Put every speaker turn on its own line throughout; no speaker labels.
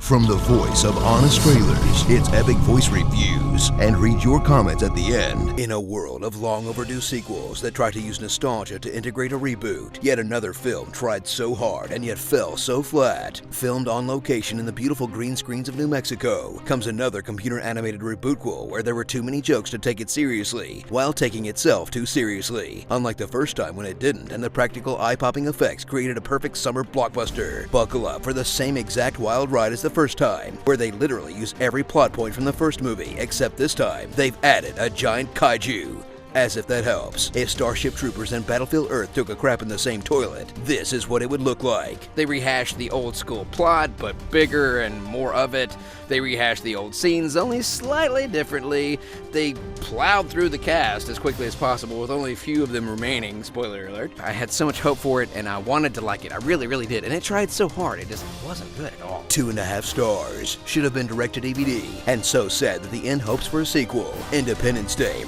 From the voice of Honest Trailers, it's Epic Voice Reviews, and read your comments at the end. In a world of long overdue sequels that try to use nostalgia to integrate a reboot, yet another film tried so hard and yet fell so flat. Filmed on location in the beautiful green screens of New Mexico, comes another computer-animated rebootquel where there were too many jokes to take it seriously, while taking itself too seriously. Unlike the first time when it didn't, and the practical eye-popping effects created a perfect summer blockbuster. Buckle up for the same exact wild ride as the first time, where they literally use every plot point from the first movie, except this time, they've added a giant kaiju. As if that helps, if Starship Troopers and Battlefield Earth took a crap in the same toilet, this is what it would look like.
They rehashed the old school plot, but bigger and more of it. They rehashed the old scenes, only slightly differently. They plowed through the cast as quickly as possible, with only a few of them remaining. Spoiler alert. I had so much hope for it, and I wanted to like it. I really, really did. And it tried so hard, it just wasn't good at all.
2.5 stars. Should have been direct to DVD, and so sad that the end hopes for a sequel. Independence Day,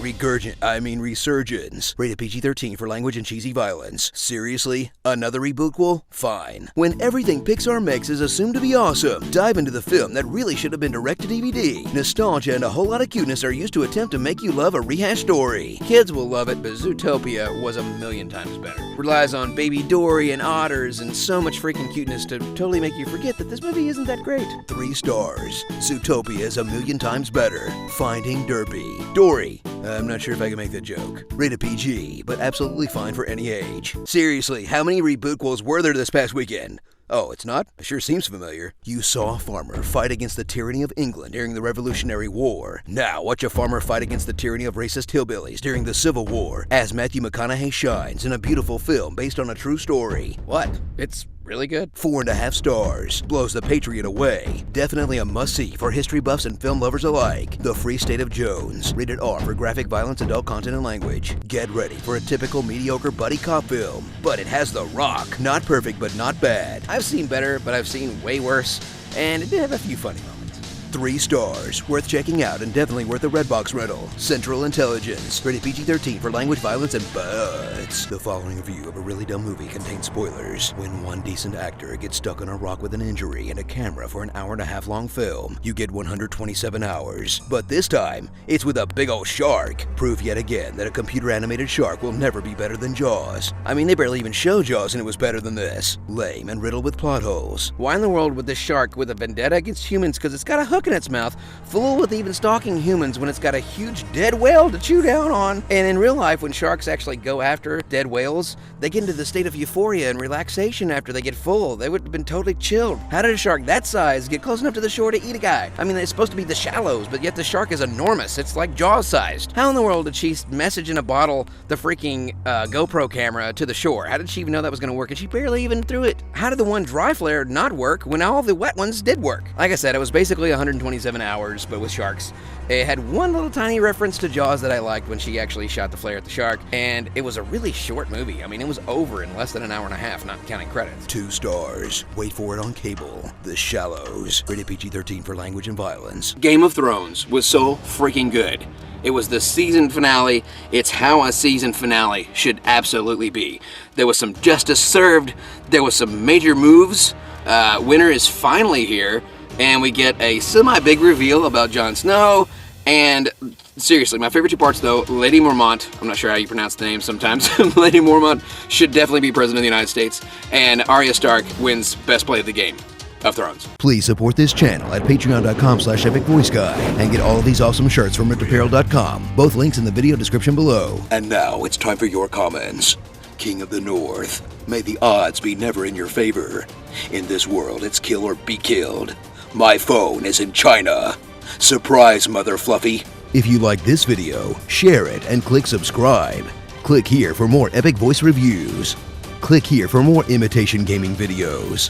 Resurgence. Rated PG-13 for language and cheesy violence. Seriously? Another rebootquel? Fine. When everything Pixar makes is assumed to be awesome, dive into the film that really should have been direct to DVD. Nostalgia and a whole lot of cuteness are used to attempt to make you love a rehashed story.
Kids will love it, but Zootopia was a million times better. Relies on baby Dory and otters and so much freaking cuteness to totally make you forget that this movie isn't that great.
3 stars. Zootopia is a million times better. Finding Derpy. Dory. I'm not sure if I can make that joke. Rated PG, but absolutely fine for any age. Seriously, how many rebootquels were there this past weekend? Oh, it's not? It sure seems familiar. You saw a farmer fight against the tyranny of England during the Revolutionary War. Now watch a farmer fight against the tyranny of racist hillbillies during the Civil War, as Matthew McConaughey shines in a beautiful film based on a true story.
What? It's really good.
4.5 stars. Blows The Patriot away. Definitely a must-see for history buffs and film lovers alike. The Free State of Jones. Rated R for graphic violence, adult content, and language. Get ready for a typical mediocre buddy cop film. But it has The Rock. Not perfect, but not bad.
I've seen better, but I've seen way worse, and it did have a few funny moments.
3 stars. Worth checking out and definitely worth a Redbox rental. Central Intelligence. Rated PG-13 for language, violence, and butts. The following review of a really dumb movie contains spoilers. When one decent actor gets stuck on a rock with an injury and a camera for an 1.5 hour long film, you get 127 hours. But this time, it's with a big old shark. Proof yet again that a computer-animated shark will never be better than Jaws. I mean, they barely even show Jaws and it was better than this. Lame and riddled with plot holes.
Why in the world would this shark with a vendetta against humans because it's got a hook in its mouth, fool with even stalking humans when it's got a huge dead whale to chew down on? And in real life, when sharks actually go after dead whales, they get into the state of euphoria and relaxation after they get full. They would have been totally chilled. How did a shark that size get close enough to the shore to eat a guy? I mean, it's supposed to be the shallows, but yet the shark is enormous. It's like Jaws-sized. How in the world did she message in a bottle the freaking GoPro camera to the shore? How did she even know that was going to work? And she barely even threw it. How did the one dry flare not work when all the wet ones did work? Like I said, it was basically 127 hours, but with sharks. It had one little tiny reference to Jaws that I liked when she actually shot the flare at the shark, and it was a really short movie. I mean, it was over in less than an 1.5 hours, not counting credits.
2 stars. Wait for it on cable. The Shallows. Rated PG-13 for language and violence.
Game of Thrones was so freaking good. It was the season finale. It's how a season finale should absolutely be. There was some justice served. There was some major moves. Winter is finally here. And we get a semi-big reveal about Jon Snow, and seriously, my favorite 2 parts though, Lady Mormont, I'm not sure how you pronounce the name sometimes, Lady Mormont should definitely be president of the United States, and Arya Stark wins best play of the Game of Thrones.
Please support this channel at patreon.com/epicvoiceguy and get all of these awesome shirts from ripapparel.com, both links in the video description below. And now it's time for your comments. King of the North, may the odds be never in your favor. In this world, it's kill or be killed. My phone is in China. Surprise, Mother Fluffy. If you like this video, share it and click subscribe. Click here for more epic voice reviews. Click here for more imitation gaming videos.